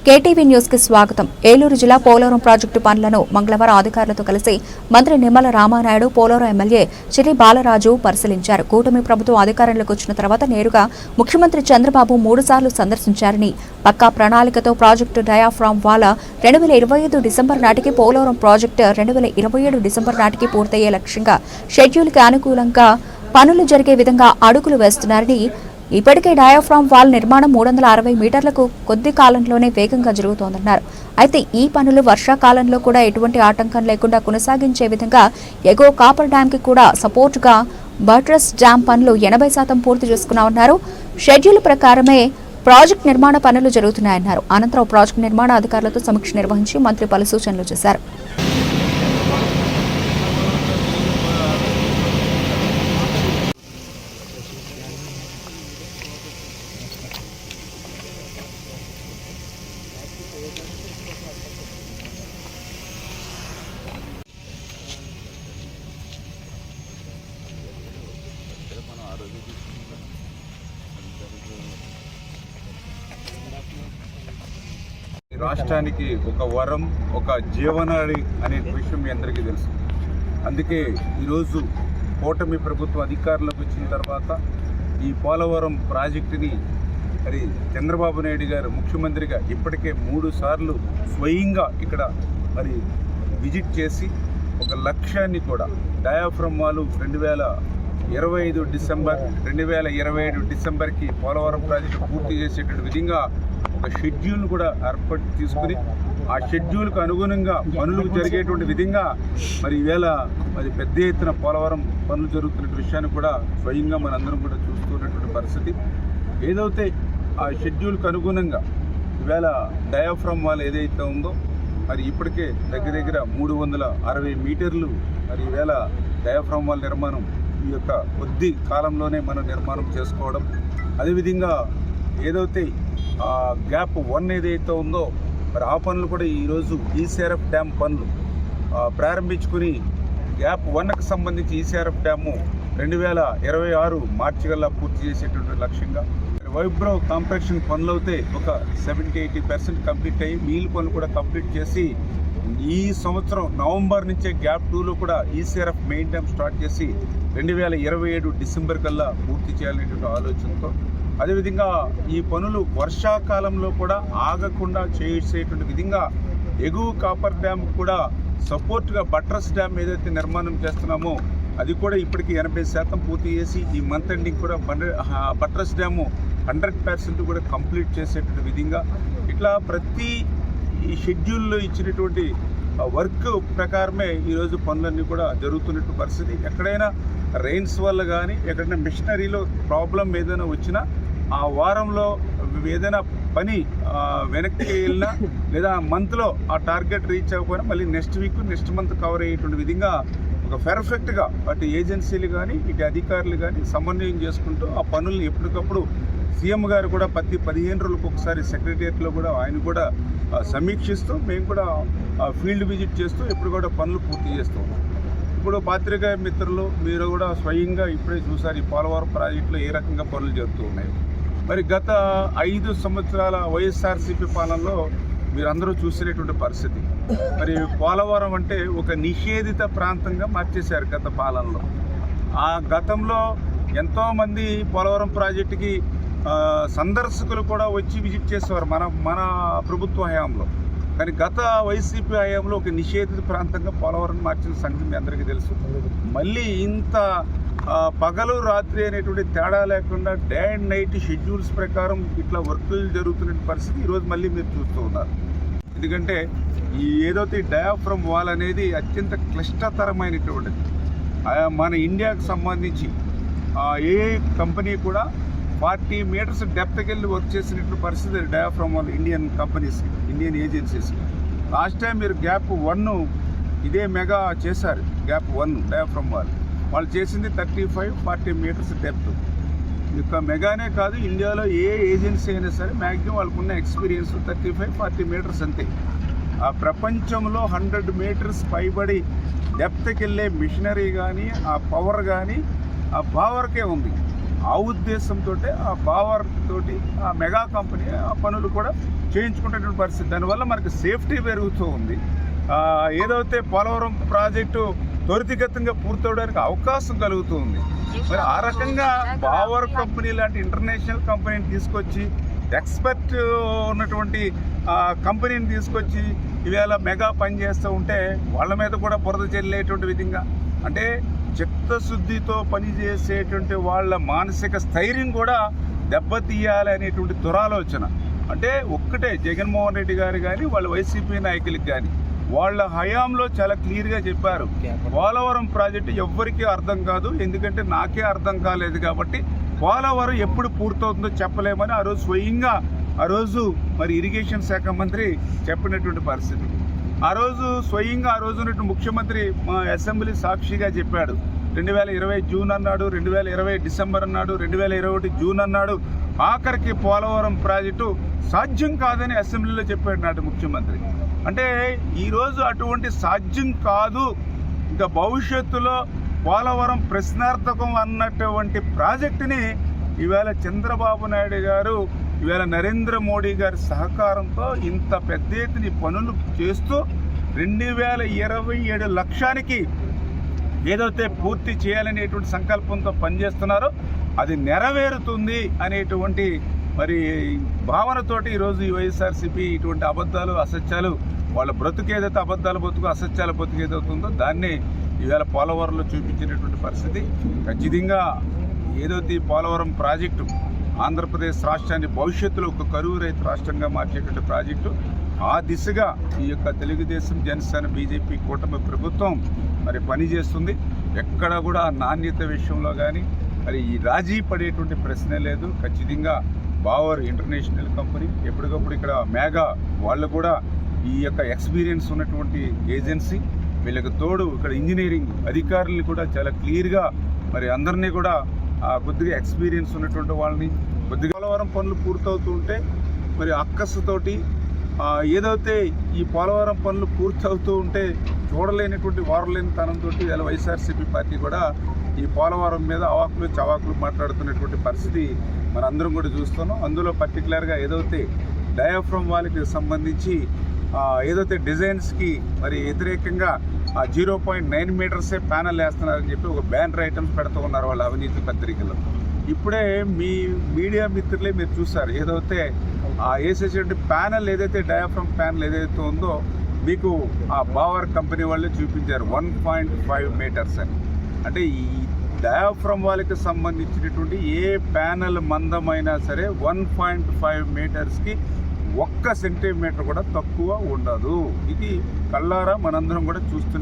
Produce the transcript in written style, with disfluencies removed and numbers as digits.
KTV news కి స్వాగతం. ఏలూరు జిల్లా పోలవరం ప్రాజెక్టు పనులను మంగళవారం అధికారులతో కలిసి మంత్రి నిమ్మల రామానాయుడు, పోలవరం ఎమ్మెల్యే చిరి బాలరాజు పరిశీలించారు. కూటమి ప్రభుత్వం అధికారంలోకి వచ్చిన తర్వాత నేరుగా ముఖ్యమంత్రి చంద్రబాబు 3 సార్లు సందర్శించారని, పక్కా ప్రణాళికతో ప్రాజెక్టు డయాఫ్రామ్ వాల్ 2025 డిసెంబర్ నాటికి, పోలవరం ప్రాజెక్టు 2027 డిసెంబర్ నాటికి పూర్తయ్యే లక్ష్యంగా షెడ్యూల్కి అనుకూలంగా పనులు జరిగే విధంగా అడుగులు వేస్తున్నారని, ఇప్పటికే డయాఫ్రామ్ వాల్ నిర్మాణం 360 మీటర్లకు కొద్ది కాలంలోనే వేగంగా జరుగుతోందన్నారు. అయితే ఈ పనులు వర్షాకాలంలో కూడా ఎటువంటి ఆటంకం లేకుండా కొనసాగించే విధంగా ఎగువ కాపర్ డ్యాంకి కూడా సపోర్టుగా బట్రస్ డ్యాం పనులు 80% పూర్తి చేసుకున్నామన్నారు. షెడ్యూల్ ప్రకారమే ప్రాజెక్టు నిర్మాణ పనులు జరుగుతున్నాయన్నారు. అనంతరం ప్రాజెక్టు నిర్మాణ అధికారులతో సమీక్ష నిర్వహించి మంత్రి పలు సూచనలు చేశారు. రాష్ట్రానికి ఒక వరం, ఒక జీవనాడి అనే విషయం మీ అందరికీ తెలుసు. అందుకే ఈరోజు కూటమి ప్రభుత్వం అధికారంలోకి వచ్చిన తర్వాత ఈ పోలవరం ప్రాజెక్టుని మరి చంద్రబాబు నాయుడు గారు ముఖ్యమంత్రిగా ఇప్పటికే 3 సార్లు స్వయంగా ఇక్కడ మరి విజిట్ చేసి ఒక లక్ష్యాన్ని కూడా డయాఫ్రమ్ వాల్ 2027 డిసెంబర్కి పోలవరం ప్రాజెక్టు పూర్తి చేసేటువంటి విధంగా ఒక షెడ్యూల్ కూడా ఏర్పాటు తీసుకుని ఆ షెడ్యూల్కు అనుగుణంగా పనులు జరిగేటువంటి విధంగా మరి ఈవేళ మరి పెద్ద ఎత్తున పోలవరం పనులు జరుగుతున్న విషయాన్ని కూడా స్వయంగా మనందరం కూడా చూస్తున్నటువంటి పరిస్థితి. ఏదైతే ఆ షెడ్యూల్కు అనుగుణంగా ఈవేళ డయాఫ్రామ్ వాల్ ఏదైతే ఉందో మరి ఇప్పటికే దగ్గర 360 మీటర్లు మరి ఈవేళ డయాఫ్రామ్ వాల్ నిర్మాణం ఈ యొక్క కొద్ది కాలంలోనే మనం నిర్మాణం చేసుకోవడం, అదేవిధంగా ఏదైతే గ్యాప్ 1 ఏదైతే ఉందో మరి ఆ పనులు కూడా ఈరోజు ఈసీఆర్ఎఫ్ డ్యామ్ పనులు ప్రారంభించుకుని గ్యాప్ 1కు సంబంధించి ఈసీఆర్ఎఫ్ డ్యాము 2026 మార్చి కల్లా పూర్తి చేసేటువంటి లక్ష్యంగా, వైబ్రో కాంపాక్షన్ పనులు అయితే ఒక 70-80% కంప్లీట్ అయ్యి మీల్ పనులు కూడా కంప్లీట్ చేసి ఈ సంవత్సరం నవంబర్ నుంచే గ్యాప్ 2లో కూడా ఈసీఆర్ఎఫ్ మెయిన్ డ్యామ్ స్టార్ట్ చేసి 2027 డిసెంబర్ కల్లా పూర్తి చేయాలనేటువంటి ఆలోచనతో, అదేవిధంగా ఈ పనులు వర్షాకాలంలో కూడా ఆగకుండా చేసేటువంటి విధంగా ఎగువ కాపర్ డ్యామ్ కూడా సపోర్ట్గా బట్రస్ డ్యామ్ ఏదైతే నిర్మాణం చేస్తున్నామో అది కూడా ఇప్పటికీ 80% పూర్తి చేసి ఈ మంత్ ఎండింగ్ కూడా బట్రస్ డ్యాము 100% కూడా కంప్లీట్ చేసేటువంటి విధంగా ఇట్లా ప్రతి ఈ షెడ్యూల్లో ఇచ్చినటువంటి వర్క్ ప్రకారమే ఈరోజు పనులన్నీ కూడా జరుగుతున్నట్టు పరిస్థితి. ఎక్కడైనా రెయిన్స్ వల్ల కానీ ఎక్కడైనా మిషనరీలో ప్రాబ్లం ఏదైనా వచ్చినా ఆ వారంలో ఏదైనా పని వెనక్కి వెళ్ళినా లేదా మంత్లో ఆ టార్గెట్ రీచ్ అవ్వకపోయినా మళ్ళీ నెక్స్ట్ మంత్ కవర్ అయ్యేటువంటి విధంగా ఒక పర్ఫెక్ట్గా అటు ఏజెన్సీలు కానీ ఇటు అధికారులు కానీ సమన్వయం చేసుకుంటూ ఆ పనుల్ని ఎప్పటికప్పుడు సీఎం గారు కూడా ప్రతి 15 రోజులకు ఒకసారి సెక్రటేరియట్లో కూడా ఆయన కూడా సమీక్షిస్తూ మేము కూడా ఫీల్డ్ విజిట్ చేస్తూ ఎప్పుడు కూడా పనులు పూర్తి చేస్తూ ఉన్నాం. ఇప్పుడు పాత్రికేయ మిత్రులు మీరు కూడా స్వయంగా ఇప్పుడే చూసారు ఈ పోలవరం ప్రాజెక్టులో ఏ రకంగా పనులు జరుగుతూ ఉన్నాయి. మరి గత 5 సంవత్సరాల వైఎస్ఆర్సీపీ పాలనలో మీరందరూ చూసినటువంటి పరిస్థితి. మరి పోలవరం అంటే ఒక నిషేధిత ప్రాంతంగా మార్చేశారు గత పాలనలో. ఆ గతంలో ఎంతోమంది పోలవరం ప్రాజెక్టుకి సందర్శకులు కూడా వచ్చి విజిట్ చేసేవారు మన ప్రభుత్వ హయాంలో. కానీ గత వైసీపీ హయాంలో ఒక నిషేధిత ప్రాంతంగా పోలవరం మార్చిన సంగతి మీ అందరికీ తెలుసు. మళ్ళీ ఇంత పగలు రాత్రి అనేటువంటి తేడా లేకుండా డే అండ్ నైట్ షెడ్యూల్స్ ప్రకారం ఇట్లా వర్కులు జరుగుతున్న పరిస్థితి ఈరోజు మళ్ళీ మీరు చూస్తూ ఉన్నారు. ఎందుకంటే ఈ ఏదైతే డయాఫ్రమ్ వాల్ అనేది అత్యంత క్లిష్టతరమైనటువంటిది. మన ఇండియాకు సంబంధించి ఏ కంపెనీ కూడా 40 మీటర్స్ డెప్త్కి వెళ్ళి వర్క్ చేసినటువంటి పరిస్థితి diaphragm wall Indian Indian agencies. Last time మీరు గ్యాప్ 1 ఇదే మెగా చేశారు. గ్యాప్ 1 డయాఫ్రమ్ వాల్ వాళ్ళు చేసింది 35-40 మీటర్స్ డెప్త్. ఇక మెగానే కాదు, ఇండియాలో ఏ ఏజెన్సీ అయినా సరే మ్యాక్సిమం వాళ్ళకున్న ఎక్స్పీరియన్స్ 35-40 మీటర్స్ అంతే. ఆ ప్రపంచంలో 100 మీటర్స్ పైబడి డెప్త్కి వెళ్ళే మిషనరీ కానీ ఆ పవర్ కానీ ఆ పవర్కే ఉంది. ఆ ఉద్దేశంతో ఆ పవర్ తోటి ఆ మెగా కంపెనీ ఆ పనులు కూడా చేయించుకునేటువంటి పరిస్థితి. దానివల్ల మనకు సేఫ్టీ పెరుగుతూ ఉంది. ఏదైతే పోలవరం ప్రాజెక్టు త్వరితగతంగా పూర్తవడానికి అవకాశం కలుగుతూ ఉంది. మరి ఆ రకంగా బావర్ కంపెనీ లాంటి ఇంటర్నేషనల్ కంపెనీని తీసుకొచ్చి, ఎక్స్పర్ట్ ఉన్నటువంటి కంపెనీని తీసుకొచ్చి ఇవాళ మెగా పనిచేస్తూ ఉంటే వాళ్ళ మీద కూడా బురద చెల్లేటువంటి విధంగా, అంటే చిత్తశుద్ధితో పనిచేసేటువంటి వాళ్ళ మానసిక స్థైర్యం కూడా దెబ్బతీయాలి అనేటువంటి దురాలోచన. అంటే ఒక్కటే జగన్మోహన్ రెడ్డి గారు కానీ వాళ్ళ వైసీపీ నాయకులకు కానీ వాళ్ళ హయాంలో చాలా క్లియర్గా చెప్పారు, పోలవరం ప్రాజెక్టు ఎవ్వరికీ అర్థం కాదు, ఎందుకంటే నాకే అర్థం కాలేదు కాబట్టి పోలవరం ఎప్పుడు పూర్తవుతుందో చెప్పలేమని ఆ రోజు స్వయంగా మరి ఇరిగేషన్ శాఖ మంత్రి చెప్పినటువంటి పరిస్థితి. ఆ రోజు స్వయంగా ఆ రోజు ఉన్నటువంటి ముఖ్యమంత్రి మా అసెంబ్లీ సాక్షిగా చెప్పాడు. 2020 జూన్ అన్నాడు, 2020 డిసెంబర్ అన్నాడు, 2021 జూన్ అన్నాడు. ఆఖరికి పోలవరం ప్రాజెక్టు సాధ్యం కాదని అసెంబ్లీలో చెప్పాడు నాటి ముఖ్యమంత్రి. అంటే ఈరోజు అటువంటి సాధ్యం కాదు, ఇంకా భవిష్యత్తులో పోలవరం ప్రశ్నార్థకం అన్నటువంటి ప్రాజెక్టుని ఈవేళ చంద్రబాబు నాయుడు గారు, ఈవేళ నరేంద్ర మోడీ గారి సహకారంతో ఇంత పెద్ద ఎత్తున పనులు చేస్తూ 2027 లక్ష్యానికి ఏదైతే పూర్తి చేయాలనేటువంటి సంకల్పంతో పనిచేస్తున్నారో అది నెరవేరుతుంది అనేటువంటి మరి భావనతోటి ఈరోజు ఈ వైఎస్ఆర్సీపీ ఇటువంటి అబద్ధాలు, అసత్యాలు, వాళ్ళ బ్రతుకు ఏదైతే అబద్ధాల బతుకు, అసత్యాల బతుకు ఏదవుతుందో దాన్ని ఈవేళ పోలవరంలో చూపించినటువంటి పరిస్థితి. ఖచ్చితంగా ఏదైతే ఈ పోలవరం ప్రాజెక్టు ఆంధ్రప్రదేశ్ రాష్ట్రాన్ని భవిష్యత్తులో ఒక కరువు రైతు రాష్ట్రంగా మార్చేటువంటి ప్రాజెక్టు, ఆ దిశగా ఈ యొక్క తెలుగుదేశం, జనసేన, బీజేపీ కూటమి ప్రభుత్వం మరి పనిచేస్తుంది. ఎక్కడ కూడా నాణ్యత విషయంలో కానీ మరి ఈ రాజీ పడేటువంటి ప్రశ్నే లేదు. ఖచ్చితంగా బావర్ ఇంటర్నేషనల్ కంపెనీ ఎప్పటికప్పుడు ఇక్కడ మెగా వాళ్ళు కూడా ఈ యొక్క ఎక్స్పీరియన్స్ ఉన్నటువంటి ఏజెన్సీ, వీళ్ళకి తోడు ఇక్కడ ఇంజనీరింగ్ అధికారులు కూడా చాలా క్లియర్గా మరి అందరినీ కూడా కొద్దిగా ఎక్స్పీరియన్స్ ఉన్నటువంటి వాళ్ళని కొద్దిగా పోలవరం పనులు పూర్తవుతూ ఉంటే మరి అక్కసుతోటి ఏదైతే ఈ పోలవరం పనులు పూర్తవుతూ ఉంటే చూడలేనటువంటి వారలేని తనంతో ఇలా వైఎస్ఆర్సీపీ పార్టీ కూడా ఈ పోలవరం మీద అవాకులు చవాకులు మాట్లాడుతున్నటువంటి పరిస్థితి మనందరం కూడా చూస్తున్నాం. అందులో పర్టికులర్గా ఏదైతే డయాఫ్రమ్ వాళ్ళకి సంబంధించి ఏదైతే డిజైన్స్కి మరి వ్యతిరేకంగా 0.9 మీటర్సే ప్యానల్ వేస్తున్నారని చెప్పి ఒక బ్యానర్ ఐటమ్స్ పెడుతూ ఉన్నారు వాళ్ళ అవినీతి పత్రికల్లో. ఇప్పుడే మీ మీడియా మిత్రులే మీరు చూసారు, ఏదైతే వేసేటువంటి ప్యానల్ ఏదైతే డయాఫ్రమ్ ప్యానల్ ఏదైతే ఉందో మీకు ఆ బావర్ కంపెనీ వాళ్ళే చూపించారు 1.5 మీటర్స్ అని. అంటే ఈ డయాఫ్రమ్ వాళ్ళకి సంబంధించినటువంటి ఏ ప్యానల్ మందమైనా సరే 1.5 మీటర్స్కి 1 సెంటీమీటర్ కూడా తక్కువ ఉండదు. ఇది కళ్ళారా మనందరం కూడా చూస్తున్నాం.